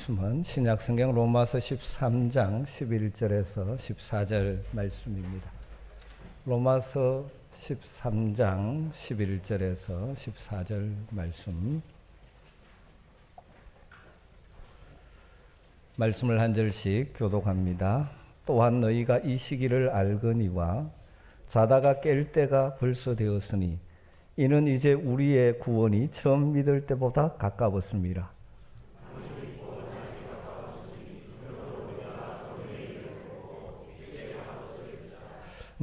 말씀은 신약성경 로마서 13장 11절에서 14절 말씀입니다. 로마서 13장 11절에서 14절 말씀을 한 절씩 교독합니다. 또한 너희가 이 시기를 알거니와 자다가 깰 때가 벌써 되었으니 이는 이제 우리의 구원이 처음 믿을 때보다 가까웠습니다.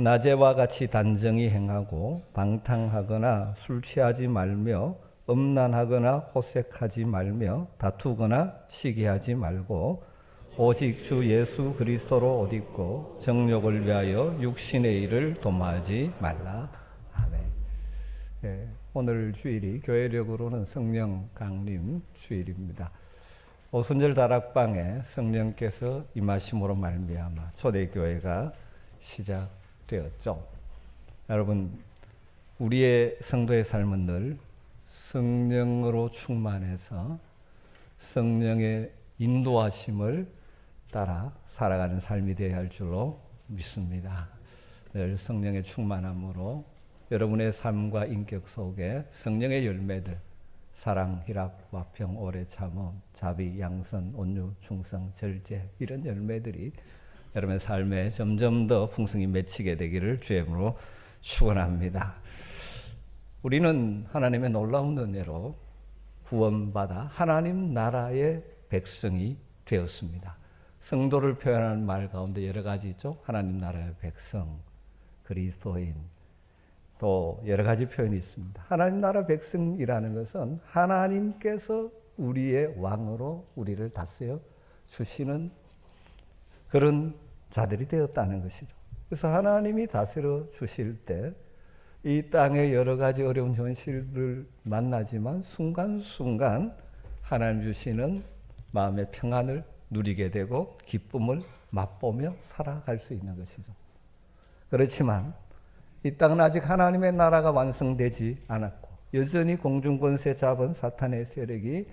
낮에와 같이 단정히 행하고 방탕하거나 술 취하지 말며 음란하거나 호색하지 말며 다투거나 시기하지 말고 오직 주 예수 그리스도로 옷 입고 정욕을 위하여 육신의 일을 도모하지 말라. 아멘. 네, 오늘 주일이 교회력으로는 성령 강림 주일입니다. 오순절 다락방에 성령께서 임하심으로 말미암아 초대교회가 시작되었죠. 여러분, 우리의 성도의 삶은 늘 성령으로 충만해서 성령의 인도하심을 따라 살아가는 삶이 되어야 할 줄로 믿습니다. 늘 성령의 충만함으로 여러분의 삶과 인격 속에 성령의 열매들, 사랑, 희락, 화평, 오래 참음, 자비, 양선, 온유, 충성, 절제, 이런 열매들이 여러분의 삶에 점점 더 풍성히 맺히게 되기를 주의 이름으로 축원합니다. 우리는 하나님의 놀라운 은혜로 구원받아 하나님 나라의 백성이 되었습니다. 성도를 표현하는 말 가운데 여러 가지 있죠. 하나님 나라의 백성, 그리스도인, 또 여러 가지 표현이 있습니다. 하나님 나라 백성이라는 것은 하나님께서 우리의 왕으로 우리를 다스려 주시는 그런 자들이 되었다는 것이죠. 그래서 하나님이 다스려 주실 때 이 땅의 여러 가지 어려운 현실을 만나지만 순간순간 하나님 주시는 마음의 평안을 누리게 되고 기쁨을 맛보며 살아갈 수 있는 것이죠. 그렇지만 이 땅은 아직 하나님의 나라가 완성되지 않았고 여전히 공중권세 잡은 사탄의 세력이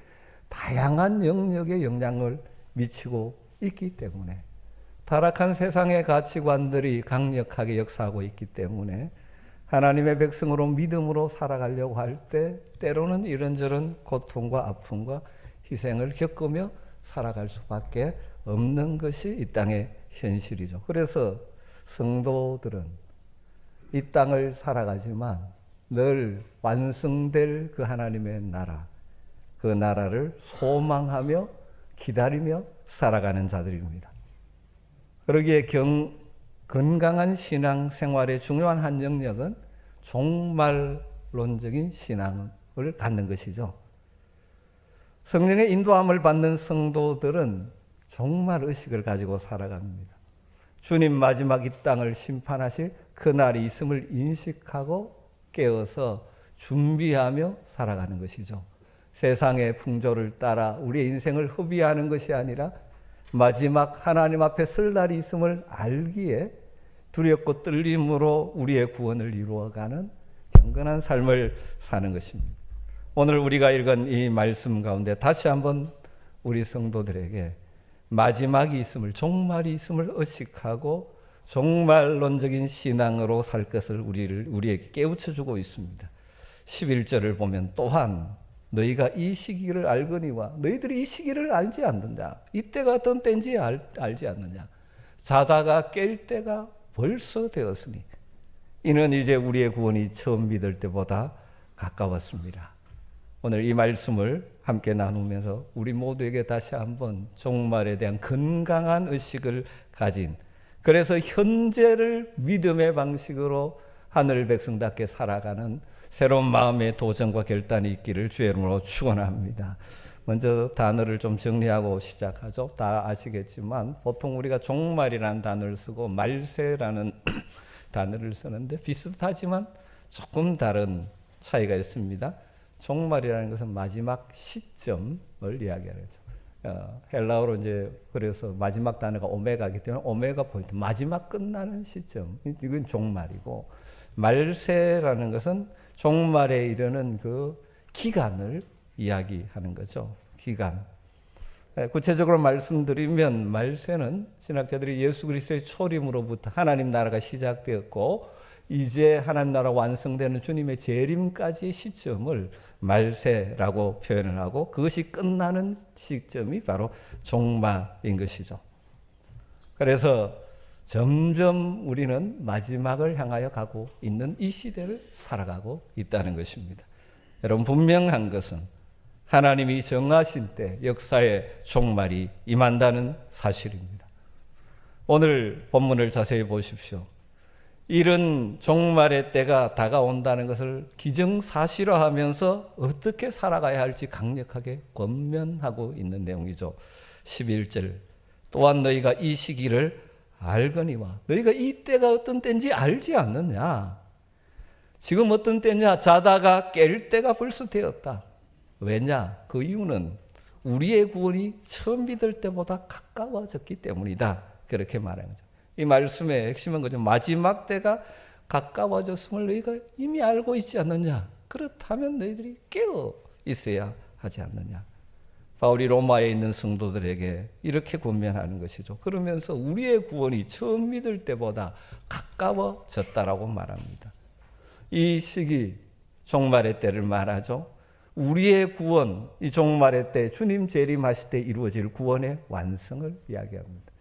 다양한 영역에 영향을 미치고 있기 때문에 타락한 세상의 가치관들이 강력하게 역사하고 있기 때문에 하나님의 백성으로 믿음으로 살아가려고 할 때 때로는 이런저런 고통과 아픔과 희생을 겪으며 살아갈 수밖에 없는 것이 이 땅의 현실이죠. 그래서 성도들은 이 땅을 살아가지만 늘 완성될 그 하나님의 나라, 그 나라를 소망하며 기다리며 살아가는 자들입니다. 그러기에 건강한 신앙 생활의 중요한 한 영역은 종말론적인 신앙을 갖는 것이죠. 성령의 인도함을 받는 성도들은 종말의식을 가지고 살아갑니다. 주님 마지막 이 땅을 심판하실 그날이 있음을 인식하고 깨어서 준비하며 살아가는 것이죠. 세상의 풍조를 따라 우리의 인생을 허비하는 것이 아니라 마지막 하나님 앞에 설 날이 있음을 알기에 두렵고 떨림으로 우리의 구원을 이루어가는 경건한 삶을 사는 것입니다. 오늘 우리가 읽은 이 말씀 가운데 다시 한번 우리 성도들에게 마지막이 있음을, 종말이 있음을 의식하고 종말론적인 신앙으로 살 것을 우리에게 깨우쳐주고 있습니다. 11절을 보면 또한 너희가 이 시기를 알거니와 너희들이 이 시기를 알지 않느냐, 이때가 어떤 때인지 알지 않느냐, 자다가 깰 때가 벌써 되었으니 이는 이제 우리의 구원이 처음 믿을 때보다 가까웠습니다. 오늘 이 말씀을 함께 나누면서 우리 모두에게 다시 한번 종말에 대한 건강한 의식을 가진, 그래서 현재를 믿음의 방식으로 하늘 백성답게 살아가는 새로운 마음의 도전과 결단이 있기를 주의 이름으로 축원합니다. 먼저 단어를 좀 정리하고 시작하죠. 다 아시겠지만 보통 우리가 종말이라는 단어를 쓰고 말세라는 단어를 쓰는데 비슷하지만 조금 다른 차이가 있습니다. 종말이라는 것은 마지막 시점을 이야기하죠. 헬라어로 이제 그래서 마지막 단어가 오메가이기 때문에 오메가 포인트, 마지막 끝나는 시점, 이건 종말이고, 말세라는 것은 종말에 이르는 그 기간을 이야기하는 거죠. 기간. 구체적으로 말씀드리면 말세는 신학자들이 예수 그리스도의 초림으로부터 하나님 나라가 시작되었고 이제 하나님 나라 완성되는 주님의 재림까지의 시점을 말세라고 표현을 하고 그것이 끝나는 시점이 바로 종말인 것이죠. 그래서 점점 우리는 마지막을 향하여 가고 있는 이 시대를 살아가고 있다는 것입니다. 여러분, 분명한 것은 하나님이 정하신 때 역사의 종말이 임한다는 사실입니다. 오늘 본문을 자세히 보십시오. 이런 종말의 때가 다가온다는 것을 기정사실화하면서 어떻게 살아가야 할지 강력하게 권면하고 있는 내용이죠. 11절, 또한 너희가 이 시기를 알거니와, 너희가 이 때가 어떤 때인지 알지 않느냐. 지금 어떤 때냐, 자다가 깰 때가 벌써 되었다. 왜냐? 그 이유는 우리의 구원이 처음 믿을 때보다 가까워졌기 때문이다. 그렇게 말하는 거죠. 이 말씀의 핵심은 그죠. 마지막 때가 가까워졌음을 너희가 이미 알고 있지 않느냐. 그렇다면 너희들이 깨어 있어야 하지 않느냐. 바울이 로마에 있는 성도들에게 이렇게 권면하는 것이죠. 그러면서 우리의 구원이 처음 믿을 때보다 가까워졌다라고 말합니다. 이 시기 종말의 때를 말하죠. 우리의 구원, 이 종말의 때 주님 재림하실 때 이루어질 구원의 완성을 이야기합니다.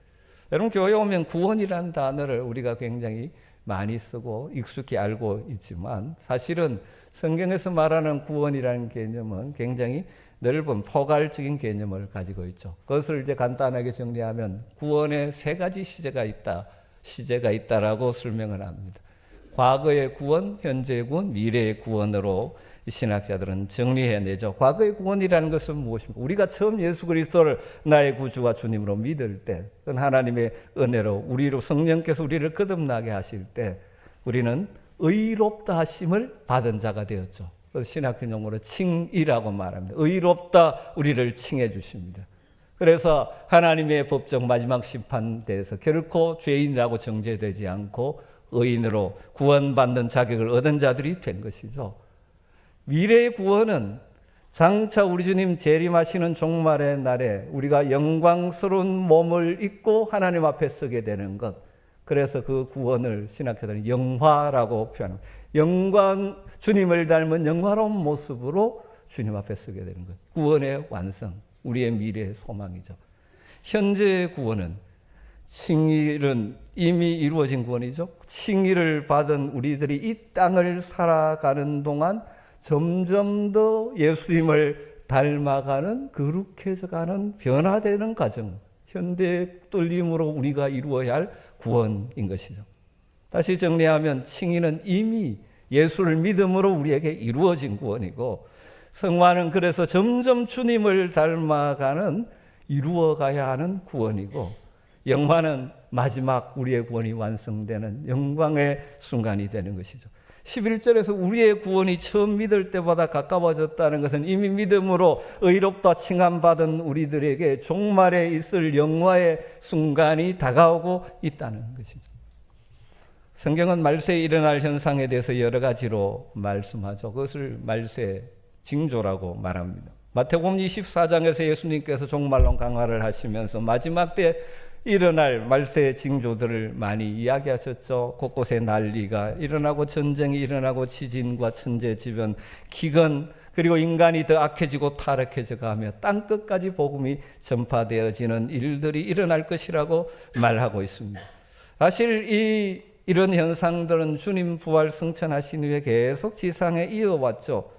여러분, 교회 오면 구원이라는 단어를 우리가 굉장히 많이 쓰고 익숙히 알고 있지만 사실은 성경에서 말하는 구원이라는 개념은 굉장히 넓은 포괄적인 개념을 가지고 있죠. 그것을 이제 간단하게 정리하면 구원의 세 가지 시제가 있다라고 설명을 합니다. 과거의 구원, 현재의 구원, 미래의 구원으로 신학자들은 정리해내죠. 과거의 구원이라는 것은 무엇입니까? 우리가 처음 예수 그리스도를 나의 구주와 주님으로 믿을 때, 하나님의 은혜로 우리로 성령께서 우리를 거듭나게 하실 때 우리는 의롭다 하심을 받은 자가 되었죠. 그래서 신학적 용어로 칭의라고 말합니다. 의롭다 우리를 칭해 주십니다. 그래서 하나님의 법정 마지막 심판대에서 결코 죄인이라고 정죄되지 않고 의인으로 구원받는 자격을 얻은 자들이 된 것이죠. 미래의 구원은 장차 우리 주님 재림하시는 종말의 날에 우리가 영광스러운 몸을 입고 하나님 앞에 서게 되는 것. 그래서 그 구원을 신학자들은 영화라고 표현합니다. 영광, 주님을 닮은 영화로운 모습으로 주님 앞에 서게 되는 것. 구원의 완성, 우리의 미래의 소망이죠. 현재의 구원은 칭의는 이미 이루어진 구원이죠. 칭의를 받은 우리들이 이 땅을 살아가는 동안 점점 더 예수님을 닮아가는 거룩해져가는 변화되는 과정, 현대의 뚫림으로 우리가 이루어야 할 구원인 것이죠. 다시 정리하면 칭의는 이미 예수를 믿음으로 우리에게 이루어진 구원이고 성화는 그래서 점점 주님을 닮아가는 이루어가야 하는 구원이고 영화는 마지막 우리의 구원이 완성되는 영광의 순간이 되는 것이죠. 11절에서 우리의 구원이 처음 믿을 때보다 가까워졌다는 것은 이미 믿음으로 의롭다 칭함받은 우리들에게 종말에 있을 영화의 순간이 다가오고 있다는 것이죠. 성경은 말세에 일어날 현상에 대해서 여러 가지로 말씀하죠. 그것을 말세 징조라고 말합니다. 마태복음 24장에서 예수님께서 종말론 강화를 하시면서 마지막 때 일어날 말세의 징조들을 많이 이야기하셨죠. 곳곳에 난리가 일어나고 전쟁이 일어나고 지진과 천재지변, 기근, 그리고 인간이 더 악해지고 타락해져 가며 땅끝까지 복음이 전파되어지는 일들이 일어날 것이라고 말하고 있습니다. 사실 이런 현상들은 주님 부활 승천하신 후에 계속 지상에 이어왔죠.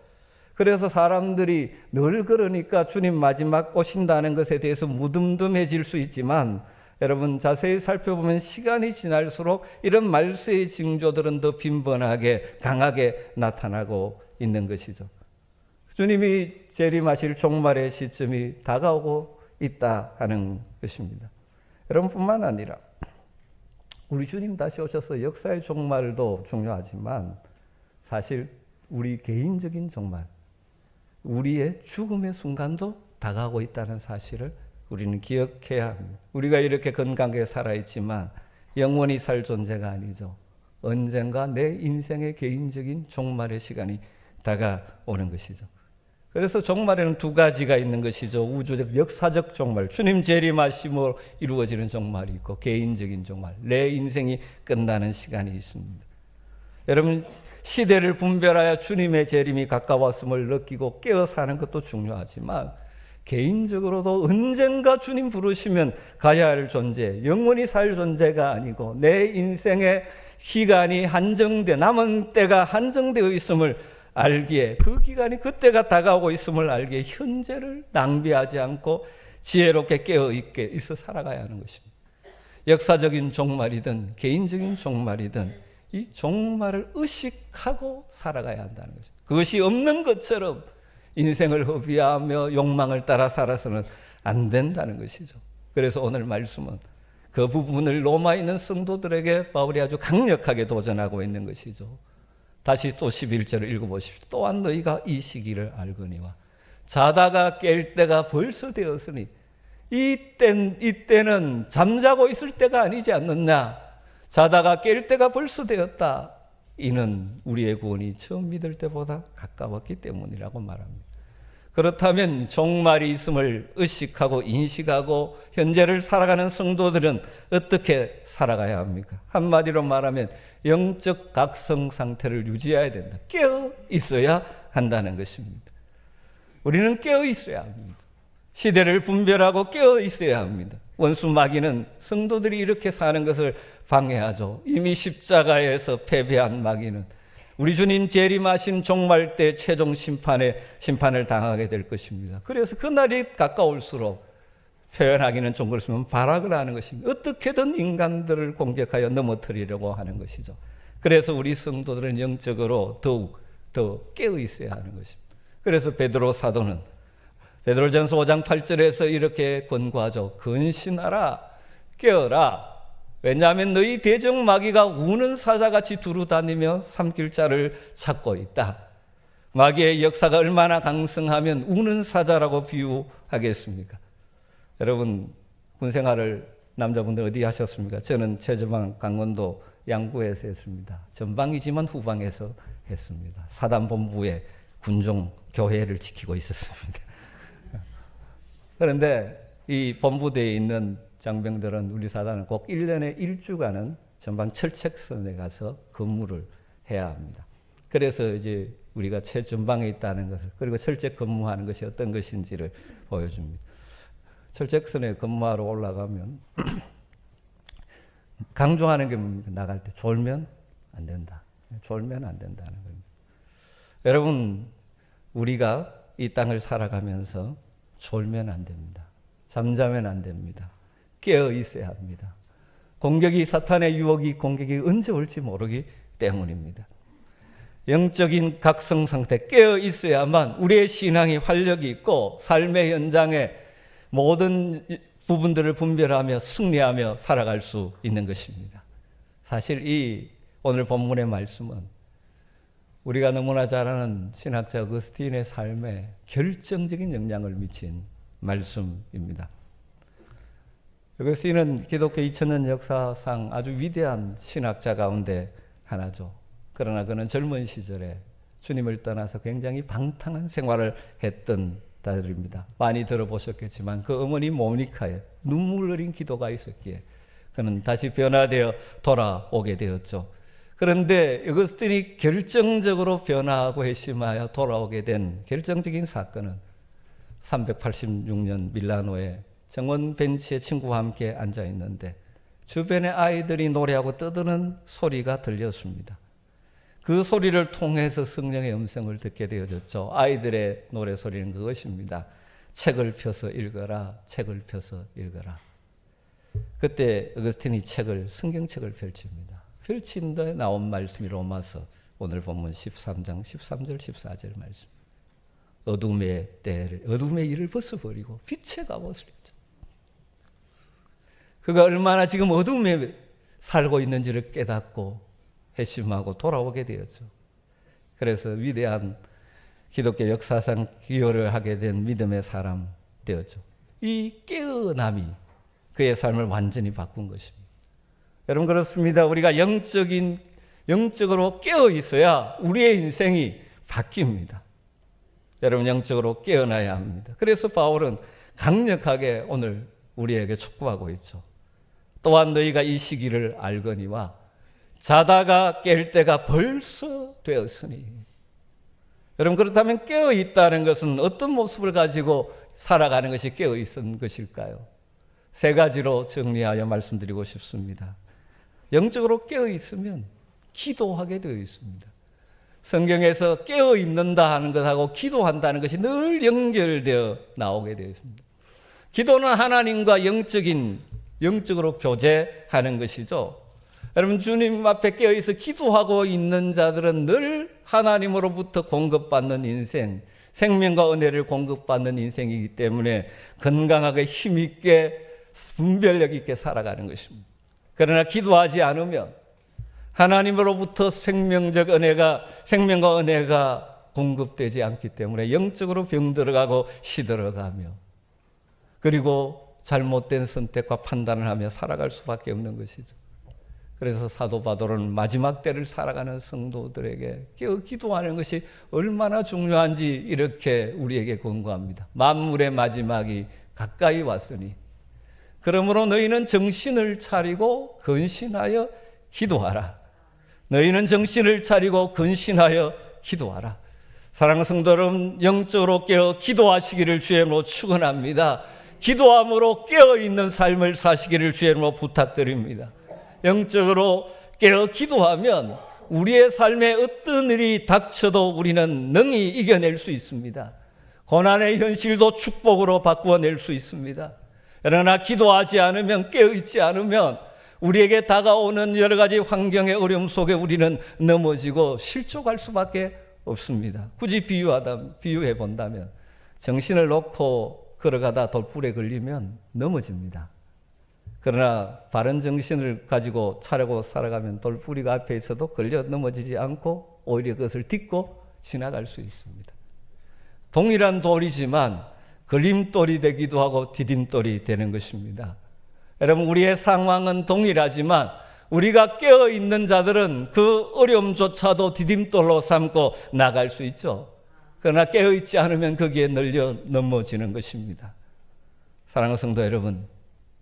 그래서 사람들이 늘 그러니까 주님 마지막 오신다는 것에 대해서 무덤덤해질 수 있지만 여러분 자세히 살펴보면 시간이 지날수록 이런 말세의 징조들은 더 빈번하게 강하게 나타나고 있는 것이죠. 주님이 재림하실 종말의 시점이 다가오고 있다 하는 것입니다. 여러분뿐만 아니라 우리 주님 다시 오셔서 역사의 종말도 중요하지만 사실 우리 개인적인 종말, 우리의 죽음의 순간도 다가오고 있다는 사실을 우리는 기억해야 합니다. 우리가 이렇게 건강하게 살아있지만 영원히 살 존재가 아니죠. 언젠가 내 인생의 개인적인 종말의 시간이 다가오는 것이죠. 그래서 종말에는 두 가지가 있는 것이죠. 우주적, 역사적 종말, 주님 재림하심으로 이루어지는 종말이 있고, 개인적인 종말, 내 인생이 끝나는 시간이 있습니다. 여러분, 시대를 분별하여 주님의 재림이 가까웠음을 느끼고 깨어 사는 것도 중요하지만, 개인적으로도 언젠가 주님 부르시면 가야 할 존재, 영원히 살 존재가 아니고 내 인생의 시간이 남은 때가 한정되어 있음을 알기에, 그 기간이 그때가 다가오고 있음을 알기에 현재를 낭비하지 않고 지혜롭게 깨어 있어 살아가야 하는 것입니다. 역사적인 종말이든 개인적인 종말이든 이 종말을 의식하고 살아가야 한다는 거죠. 그것이 없는 것처럼 인생을 허비하며 욕망을 따라 살아서는 안 된다는 것이죠. 그래서 오늘 말씀은 그 부분을 로마에 있는 성도들에게 바울이 아주 강력하게 도전하고 있는 것이죠. 다시 또 11절을 읽어보십시오. 또한 너희가 이 시기를 알거니와 자다가 깰 때가 벌써 되었으니 이때는 잠자고 있을 때가 아니지 않느냐. 자다가 깰 때가 벌써 되었다. 이는 우리의 구원이 처음 믿을 때보다 가까웠기 때문이라고 말합니다. 그렇다면 종말이 있음을 의식하고 인식하고 현재를 살아가는 성도들은 어떻게 살아가야 합니까? 한마디로 말하면 영적 각성 상태를 유지해야 된다. 깨어 있어야 한다는 것입니다. 우리는 깨어 있어야 합니다. 시대를 분별하고 깨어 있어야 합니다. 원수 마귀는 성도들이 이렇게 사는 것을 방해하죠. 이미 십자가에서 패배한 마귀는 우리 주님 재림하신 종말 때 최종 심판을 당하게 될 것입니다. 그래서 그날이 가까울수록 표현하기는 좀 그렇지만 발악을 하는 것입니다. 어떻게든 인간들을 공격하여 넘어뜨리려고 하는 것이죠. 그래서 우리 성도들은 영적으로 더욱 더 깨어 있어야 하는 것입니다. 그래서 베드로 사도는 베드로전서 5장 8절에서 이렇게 권고하죠. 근신하라, 깨어라. 왜냐하면 너희 대적 마귀가 우는 사자같이 두루다니며 삼킬 자를 찾고 있다. 마귀의 역사가 얼마나 강성하면 우는 사자라고 비유하겠습니까? 여러분, 군생활을 남자분들 어디 하셨습니까? 저는 최전방 강원도 양구에서 했습니다. 전방이지만 후방에서 했습니다. 사단본부의 군종 교회를 지키고 있었습니다. 그런데 이 본부대에 있는 장병들은 우리 사단은 꼭 1년에 1주간은 전방 철책선에 가서 근무를 해야 합니다. 그래서 이제 우리가 최전방에 있다는 것을, 그리고 철책 근무하는 것이 어떤 것인지를 보여줍니다. 철책선에 근무하러 올라가면 강조하는 게 뭡니까? 나갈 때 졸면 안 된다. 졸면 안 된다는 겁니다. 여러분, 우리가 이 땅을 살아가면서 졸면 안 됩니다. 잠자면 안 됩니다. 깨어 있어야 합니다. 사탄의 유혹이 공격이 언제 올지 모르기 때문입니다. 영적인 각성 상태, 깨어 있어야만 우리의 신앙이 활력이 있고 삶의 현장에 모든 부분들을 분별하며 승리하며 살아갈 수 있는 것입니다. 사실 이 오늘 본문의 말씀은 우리가 너무나 잘 아는 신학자 어거스틴의 삶에 결정적인 영향을 미친 말씀입니다. 어거스틴은 기독교 2000년 역사상 아주 위대한 신학자 가운데 하나죠. 그러나 그는 젊은 시절에 주님을 떠나서 굉장히 방탕한 생활을 했던 딸입니다. 많이 들어보셨겠지만 그 어머니 모니카의 눈물 어린 기도가 있었기에 그는 다시 변화되어 돌아오게 되었죠. 그런데 어거스틴이 결정적으로 변화하고 회심하여 돌아오게 된 결정적인 사건은 386년 밀라노에 정원 벤치에 친구와 함께 앉아 있는데 주변의 아이들이 노래하고 떠드는 소리가 들렸습니다. 그 소리를 통해서 성령의 음성을 듣게 되어졌죠. 아이들의 노래소리는 그것입니다. 책을 펴서 읽어라, 책을 펴서 읽어라. 그때 어거스틴이 성경책을 펼칩니다. 펼친 데 나온 말씀이 로마서 오늘 본문 13장 13절 14절 말씀. 어둠의 일을 벗어버리고 빛의 갑옷을 입자. 그가 얼마나 지금 어둠에 살고 있는지를 깨닫고 회심하고 돌아오게 되었죠. 그래서 위대한 기독교 역사상 기여를 하게 된 믿음의 사람 되었죠. 이 깨어남이 그의 삶을 완전히 바꾼 것입니다. 여러분, 그렇습니다. 우리가 영적으로 깨어 있어야 우리의 인생이 바뀝니다. 여러분 영적으로 깨어나야 합니다. 그래서 바울은 강력하게 오늘 우리에게 촉구하고 있죠. 또한 너희가 이 시기를 알거니와 자다가 깰 때가 벌써 되었으니. 여러분 그렇다면 깨어 있다는 것은 어떤 모습을 가지고 살아가는 것이 깨어 있은 것일까요? 세 가지로 정리하여 말씀드리고 싶습니다. 영적으로 깨어 있으면 기도하게 되어 있습니다. 성경에서 깨어 있는다 하는 것하고 기도한다는 것이 늘 연결되어 나오게 되어 있습니다. 기도는 하나님과 영적으로 교제하는 것이죠. 여러분 주님 앞에 깨어 있어 기도하고 있는 자들은 늘 하나님으로부터 공급받는 인생, 생명과 은혜를 공급받는 인생이기 때문에 건강하게 힘있게 분별력 있게 살아가는 것입니다. 그러나 기도하지 않으면 하나님으로부터 생명과 은혜가 공급되지 않기 때문에 영적으로 병들어가고 시들어가며 그리고 잘못된 선택과 판단을 하며 살아갈 수밖에 없는 것이죠. 그래서 사도 바울은 마지막 때를 살아가는 성도들에게 깨어 기도하는 것이 얼마나 중요한지 이렇게 우리에게 권고합니다. 만물의 마지막이 가까이 왔으니 그러므로 너희는 정신을 차리고 근신하여 기도하라. 너희는 정신을 차리고 근신하여 기도하라. 사랑하는 성도 여러분, 영적으로 깨어 기도하시기를 주의 이름으로 축원합니다. 기도함으로 깨어있는 삶을 사시기를 주의 이름으로 부탁드립니다. 영적으로 깨어 기도하면 우리의 삶에 어떤 일이 닥쳐도 우리는 능히 이겨낼 수 있습니다. 고난의 현실도 축복으로 바꾸어낼 수 있습니다. 그러나 기도하지 않으면, 깨어있지 않으면 우리에게 다가오는 여러 가지 환경의 어려움 속에 우리는 넘어지고 실족할 수밖에 없습니다. 굳이 비유해 본다면 정신을 놓고 걸어가다 돌불에 걸리면 넘어집니다. 그러나 바른 정신을 가지고 차려고 살아가면 돌뿌리가 앞에 있어도 걸려 넘어지지 않고 오히려 그것을 딛고 지나갈 수 있습니다. 동일한 돌이지만 걸림돌이 되기도 하고 디딤돌이 되는 것입니다. 여러분 우리의 상황은 동일하지만 우리가 깨어있는 자들은 그 어려움조차도 디딤돌로 삼고 나갈 수 있죠. 그러나 깨어있지 않으면 거기에 늘려 넘어지는 것입니다. 사랑하는 성도 여러분,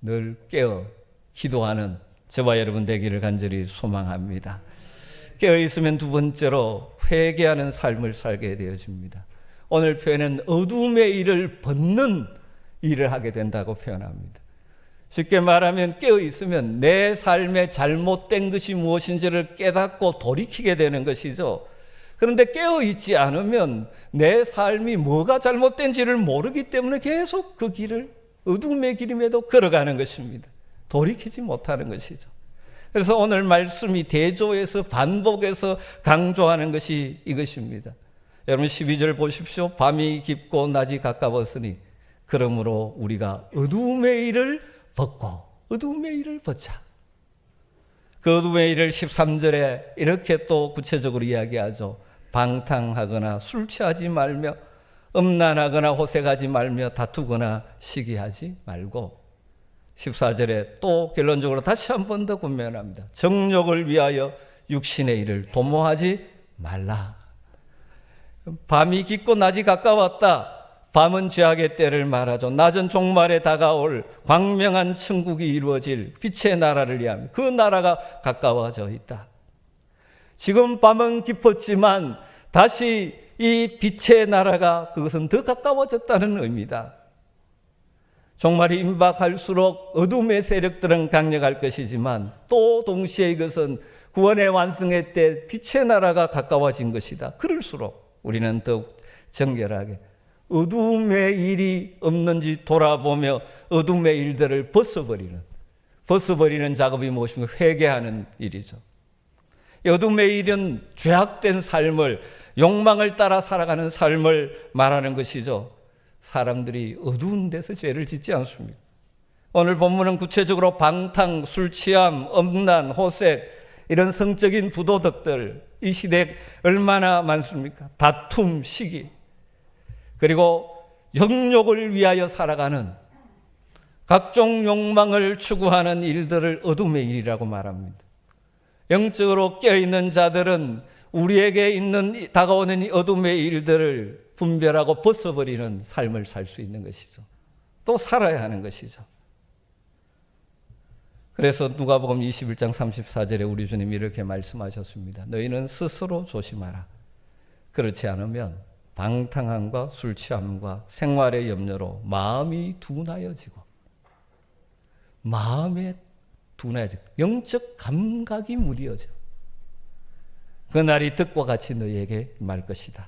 늘 깨어 기도하는 저와 여러분 되기를 간절히 소망합니다. 깨어있으면 두 번째로 회개하는 삶을 살게 되어집니다. 오늘 표현은 어둠의 일을 벗는 일을 하게 된다고 표현합니다. 쉽게 말하면 깨어있으면 내 삶에 잘못된 것이 무엇인지를 깨닫고 돌이키게 되는 것이죠. 그런데 깨어있지 않으면 내 삶이 뭐가 잘못된지를 모르기 때문에 계속 그 길을 어둠의 길임에도 걸어가는 것입니다. 돌이키지 못하는 것이죠. 그래서 오늘 말씀이 대조해서 반복해서 강조하는 것이 이것입니다. 여러분 12절 보십시오. 밤이 깊고 낮이 가까웠으니 그러므로 우리가 어둠의 일을 벗고 어둠의 일을 벗자. 그 어둠의 일을 13절에 이렇게 또 구체적으로 이야기하죠. 방탕하거나 술 취하지 말며 음란하거나 호색하지 말며 다투거나 시기하지 말고 14절에 또 결론적으로 다시 한 번 더 권면합니다. 정욕을 위하여 육신의 일을 도모하지 말라. 밤이 깊고 낮이 가까웠다. 밤은 죄악의 때를 말하죠. 낮은 종말에 다가올 광명한 천국이 이루어질 빛의 나라를 위하며 그 나라가 가까워져 있다. 지금 밤은 깊었지만 다시 이 빛의 나라가 그것은 더 가까워졌다는 의미다. 종말이 임박할수록 어둠의 세력들은 강력할 것이지만 또 동시에 이것은 구원의 완성의 때 빛의 나라가 가까워진 것이다. 그럴수록 우리는 더욱 정결하게 어둠의 일이 없는지 돌아보며 어둠의 일들을 벗어버리는 작업이 무엇인가? 회개하는 일이죠. 어둠의 일은 죄악된 삶을, 욕망을 따라 살아가는 삶을 말하는 것이죠. 사람들이 어두운 데서 죄를 짓지 않습니다. 오늘 본문은 구체적으로 방탕, 술 취함, 음란, 호색 이런 성적인 부도덕들 이 시대에 얼마나 많습니까? 다툼, 시기 그리고 영욕을 위하여 살아가는 각종 욕망을 추구하는 일들을 어둠의 일이라고 말합니다. 영적으로 깨어있는 자들은 우리에게 다가오는 이 어둠의 일들을 분별하고 벗어버리는 삶을 살 수 있는 것이죠. 또 살아야 하는 것이죠. 그래서 누가복음 21장 34절에 우리 주님이 이렇게 말씀하셨습니다. 너희는 스스로 조심하라. 그렇지 않으면 방탕함과 술 취함과 생활의 염려로 마음이 둔하여지고 영적 감각이 무뎌져. 그날이 뜻과 같이 너희에게 말 것이다.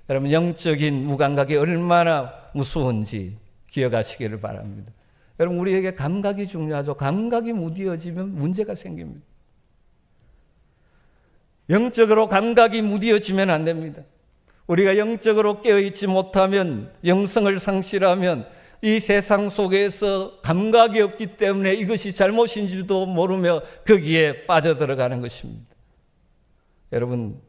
여러분, 영적인 무감각이 얼마나 무서운지 기억하시기를 바랍니다. 여러분, 우리에게 감각이 중요하죠. 감각이 무뎌지면 문제가 생깁니다. 영적으로 감각이 무뎌지면 안 됩니다. 우리가 영적으로 깨어있지 못하면, 영성을 상실하면 이 세상 속에서 감각이 없기 때문에 이것이 잘못인지도 모르며 거기에 빠져들어가는 것입니다. 여러분,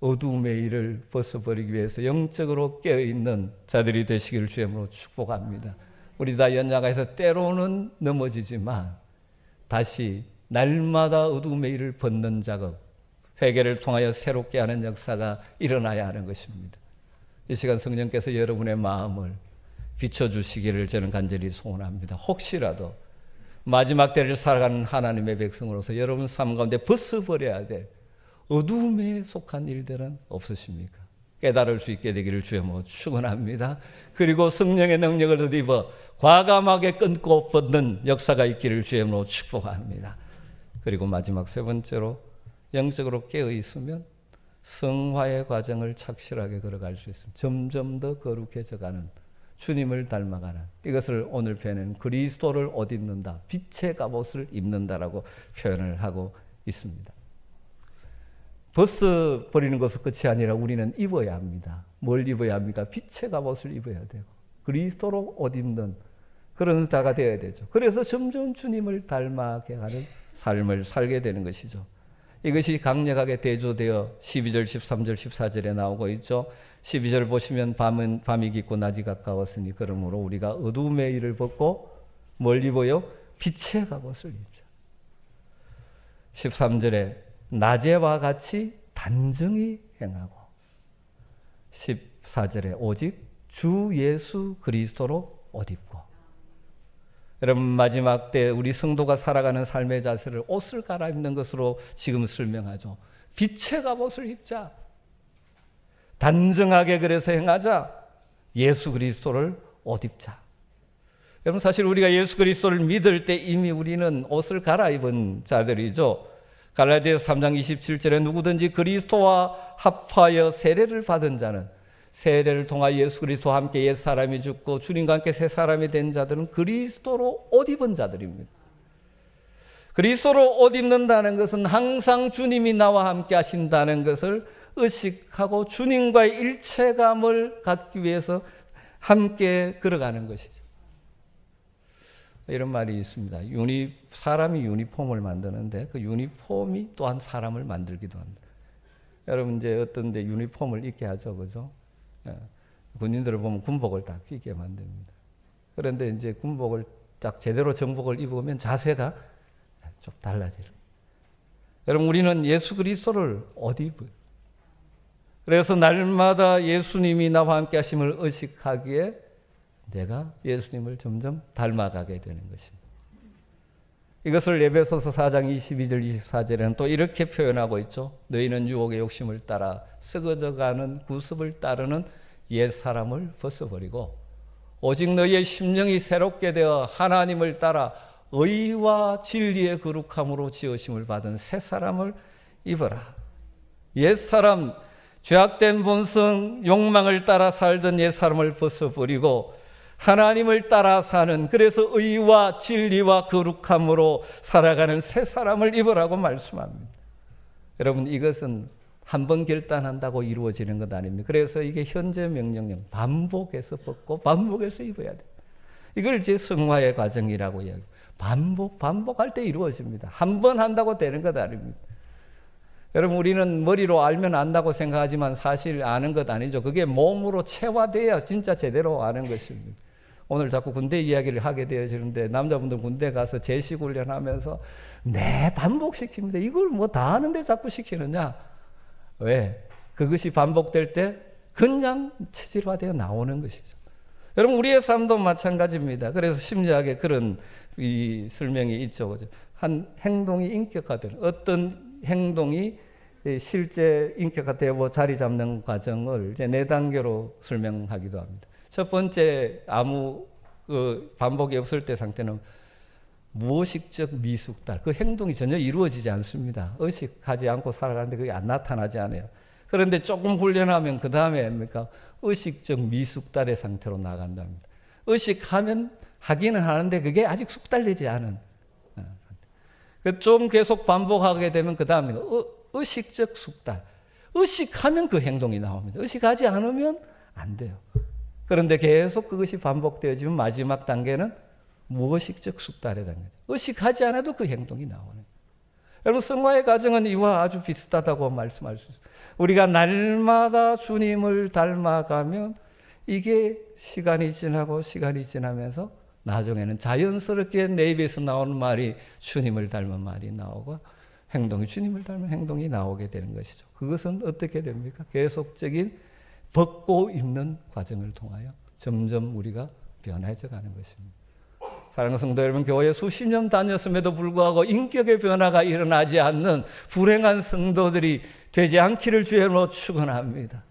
어두움의 일을 벗어버리기 위해서 영적으로 깨어있는 자들이 되시기를 주님으로 축복합니다. 우리 다 연약해서 때로는 넘어지지만 다시 날마다 어두움의 일을 벗는 작업, 회개를 통하여 새롭게 하는 역사가 일어나야 하는 것입니다. 이 시간 성령께서 여러분의 마음을 비춰주시기를 저는 간절히 소원합니다. 혹시라도 마지막 때를 살아가는 하나님의 백성으로서 여러분 삶 가운데 벗어버려야 될 어두움에 속한 일들은 없으십니까? 깨달을 수 있게 되기를 주여 축원합니다. 그리고 성령의 능력을 덧입어 과감하게 끊고 벗는 역사가 있기를 주여 축복합니다. 그리고 마지막 세 번째로 영적으로 깨어 있으면 성화의 과정을 착실하게 걸어갈 수 있습니다. 점점 더 거룩해져가는, 주님을 닮아가는, 이것을 오늘 표현은 그리스도를 옷 입는다, 빛의 갑옷을 입는다라고 표현을 하고 있습니다. 벗어버리는 것은 끝이 아니라 우리는 입어야 합니다. 뭘 입어야 합니까? 빛의 갑옷을 입어야 되고 그리스도로 옷 입는 그런 자가 되어야 되죠. 그래서 점점 주님을 닮아가게 하는 삶을 살게 되는 것이죠. 이것이 강력하게 대조되어 12절, 13절, 14절에 나오고 있죠. 12절 보시면 밤이 깊고 낮이 가까웠으니 그러므로 우리가 어두움의 일을 벗고 뭘 입어요? 빛의 갑옷을 입자. 13절에 낮에와 같이 단정히 행하고 14절에 오직 주 예수 그리스도로 옷 입고. 여러분, 마지막 때 우리 성도가 살아가는 삶의 자세를 옷을 갈아입는 것으로 지금 설명하죠. 빛의 갑옷을 입자. 단정하게 그래서 행하자. 예수 그리스도를 옷 입자. 여러분, 사실 우리가 예수 그리스도를 믿을 때 이미 우리는 옷을 갈아입은 자들이죠. 갈라디아서 3장 27절에 누구든지 그리스도와 합하여 세례를 받은 자는, 세례를 통하여 예수 그리스도와 함께 옛사람이 죽고 주님과 함께 새 사람이 된 자들은 그리스도로 옷 입은 자들입니다. 그리스도로 옷 입는다는 것은 항상 주님이 나와 함께 하신다는 것을 의식하고 주님과의 일체감을 갖기 위해서 함께 걸어가는 것이죠. 이런 말이 있습니다. 사람이 유니폼을 만드는데 그 유니폼이 또한 사람을 만들기도 합니다. 여러분, 이제 어떤 데 유니폼을 입게 하죠, 그죠? 군인들을 보면 군복을 딱 입게 만듭니다. 그런데 이제 군복을 딱 제대로 정복을 입으면 자세가 좀 달라져요. 여러분, 우리는 예수 그리스도를 옷 입어요. 그래서 날마다 예수님이 나와 함께 하심을 의식하기에 내가 예수님을 점점 닮아가게 되는 것입니다. 이것을 에베소서 4장 22절 24절에는 또 이렇게 표현하고 있죠. 너희는 유혹의 욕심을 따라 썩어져가는 구습을 따르는 옛사람을 벗어버리고 오직 너희의 심령이 새롭게 되어 하나님을 따라 의와 진리의 거룩함으로 지으심을 받은 새 사람을 입어라. 옛사람, 죄악된 본성, 욕망을 따라 살던 옛사람을 벗어버리고 하나님을 따라 사는, 그래서 의와 진리와 거룩함으로 살아가는 새 사람을 입으라고 말씀합니다. 여러분, 이것은 한 번 결단한다고 이루어지는 것 아닙니다. 그래서 이게 현재 명령령, 반복해서 벗고 반복해서 입어야 돼요. 이걸 이제 성화의 과정이라고 이야기해요. 반복할 때 이루어집니다. 한 번 한다고 되는 것 아닙니다. 여러분, 우리는 머리로 알면 안다고 생각하지만 사실 아는 것 아니죠. 그게 몸으로 체화돼야 진짜 제대로 아는 것입니다. 오늘 자꾸 군대 이야기를 하게 되어지는데 남자분들 군대 가서 제식 훈련하면서 반복시킵니다. 이걸 뭐 다 하는데 자꾸 시키느냐? 왜? 그것이 반복될 때 그냥 체질화되어 나오는 것이죠. 여러분, 우리의 삶도 마찬가지입니다. 그래서 심리학에 그런 이 설명이 있죠. 한 행동이 인격화되는, 어떤 행동이 실제 인격화되고 자리 잡는 과정을 이제 4단계로 설명하기도 합니다. 첫 번째, 아무 반복이 없을 때 상태는 무의식적 미숙달, 그 행동이 전혀 이루어지지 않습니다. 의식하지 않고 살아가는데 그게 안 나타나지 않아요. 그런데 조금 훈련하면 그 다음에 뭡니까? 의식적 미숙달의 상태로 나간답니다. 의식하면 하기는 하는데 그게 아직 숙달되지 않은 상태. 좀 계속 반복하게 되면 그 다음에 의식적 숙달. 의식하면 그 행동이 나옵니다. 의식하지 않으면 안 돼요. 그런데 계속 그것이 반복되어지면 마지막 단계는 무의식적 숙달의 단계. 의식하지 않아도 그 행동이 나오는. 여러분, 성화의 과정은 이와 아주 비슷하다고 말씀할 수 있습니다. 우리가 날마다 주님을 닮아가면 이게 시간이 지나면서 나중에는 자연스럽게 내 입에서 나오는 말이 주님을 닮은 말이 나오고 행동이 주님을 닮은 행동이 나오게 되는 것이죠. 그것은 어떻게 됩니까? 계속적인 벗고 입는 과정을 통하여 점점 우리가 변해져 가는 것입니다. 사랑하는 성도 여러분, 교회에 수십 년 다녔음에도 불구하고 인격의 변화가 일어나지 않는 불행한 성도들이 되지 않기를 주님으로 축원합니다.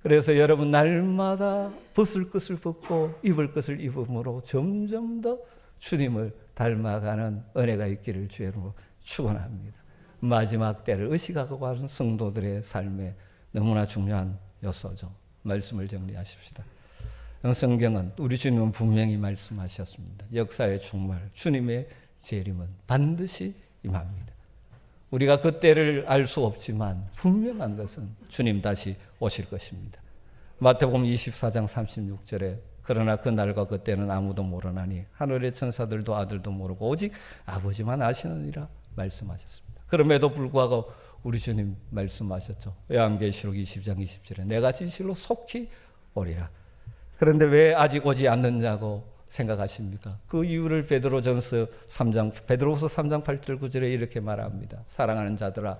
그래서 여러분, 날마다 벗을 것을 벗고 입을 것을 입음으로 점점 더 주님을 닮아가는 은혜가 있기를 주님으로 축원합니다. 마지막 때를 의식하고 가는 성도들의 삶에 너무나 중요한 요소죠. 말씀을 정리하십시다. 성경은 우리 주님은 분명히 말씀하셨습니다. 역사의 종말, 주님의 재림은 반드시 임합니다. 우리가 그 때를 알 수 없지만 분명한 것은 주님 다시 오실 것입니다. 마태복음 24장 36절에 그러나 그 날과 그 때는 아무도 모르나니 하늘의 천사들도 아들도 모르고 오직 아버지만 아시느니라 말씀하셨습니다. 그럼에도 불구하고 우리 주님 말씀하셨죠. 요한계시록 20장 20절에 내가 진실로 속히 오리라. 그런데 왜 아직 오지 않느냐고 생각하십니까? 그 이유를 베드로후서 3장 8절 9절에 이렇게 말합니다. 사랑하는 자들아,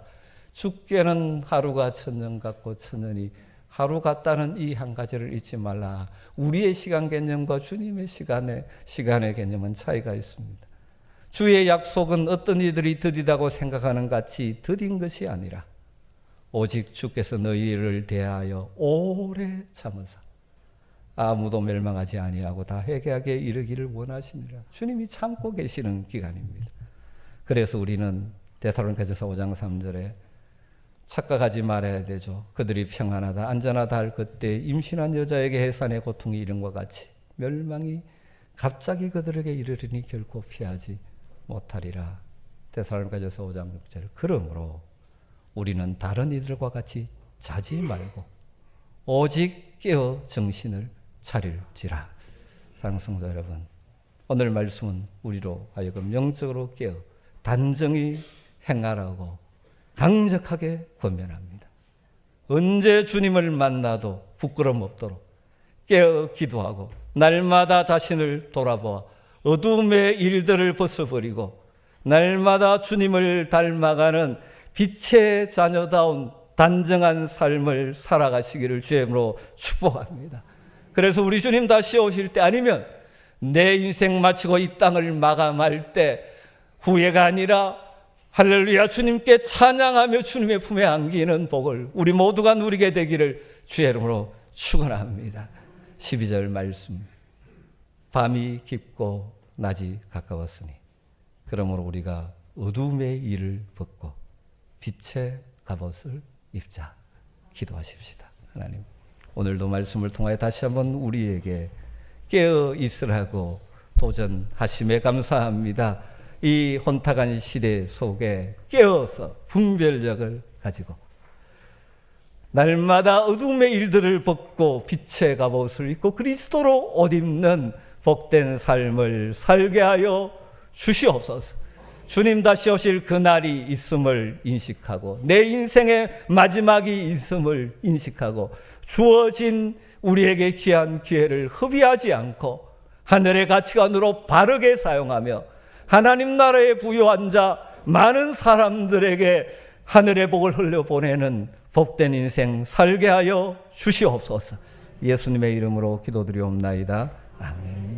죽게는 하루가 천년 같고 천년이 하루 같다는 이 한 가지를 잊지 말라. 우리의 시간 개념과 주님의 시간의 개념은 차이가 있습니다. 주의 약속은 어떤 이들이 더디다고 생각하는 같이 더딘 것이 아니라 오직 주께서 너희를 대하여 오래 참으사 아무도 멸망하지 아니하고 다 회개하게 이르기를 원하시니라. 주님이 참고 계시는 기간입니다. 그래서 우리는 데살로니가전서 5장 3절에 착각하지 말아야 되죠. 그들이 평안하다 안전하다 할 그때 임신한 여자에게 해산의 고통이 이름과 같이 멸망이 갑자기 그들에게 이르리니 결코 피하지 못하리라. 데살로니가전서 5장 6절. 그러므로 우리는 다른 이들과 같이 자지 말고 오직 깨어 정신을 차릴지라. 사랑하는 성도 여러분, 오늘 말씀은 우리로 하여금 영적으로 깨어 단정히 행하라고 강력하게 권면합니다. 언제 주님을 만나도 부끄럼 없도록 깨어 기도하고 날마다 자신을 돌아보아 어둠의 일들을 벗어버리고 날마다 주님을 닮아가는 빛의 자녀다운 단정한 삶을 살아가시기를 주님으로 축복합니다. 그래서 우리 주님 다시 오실 때 아니면 내 인생 마치고 이 땅을 마감할 때 후회가 아니라 할렐루야 주님께 찬양하며 주님의 품에 안기는 복을 우리 모두가 누리게 되기를 주의 이름으로 축원합니다. 12절 말씀. 밤이 깊고 낮이 가까웠으니 그러므로 우리가 어둠의 일을 벗고 빛의 갑옷을 입자. 기도하십시다. 하나님, 오늘도 말씀을 통하여 다시 한번 우리에게 깨어 있으라고 도전하심에 감사합니다. 이 혼탁한 시대 속에 깨어서 분별력을 가지고 날마다 어둠의 일들을 벗고 빛의 갑옷을 입고 그리스도로 옷 입는 복된 삶을 살게 하여 주시옵소서. 주님 다시 오실 그날이 있음을 인식하고 내 인생의 마지막이 있음을 인식하고 주어진 우리에게 귀한 기회를 허비하지 않고 하늘의 가치관으로 바르게 사용하며 하나님 나라에 부요한 자 많은 사람들에게 하늘의 복을 흘려보내는 복된 인생 살게 하여 주시옵소서. 예수님의 이름으로 기도드리옵나이다. 아멘.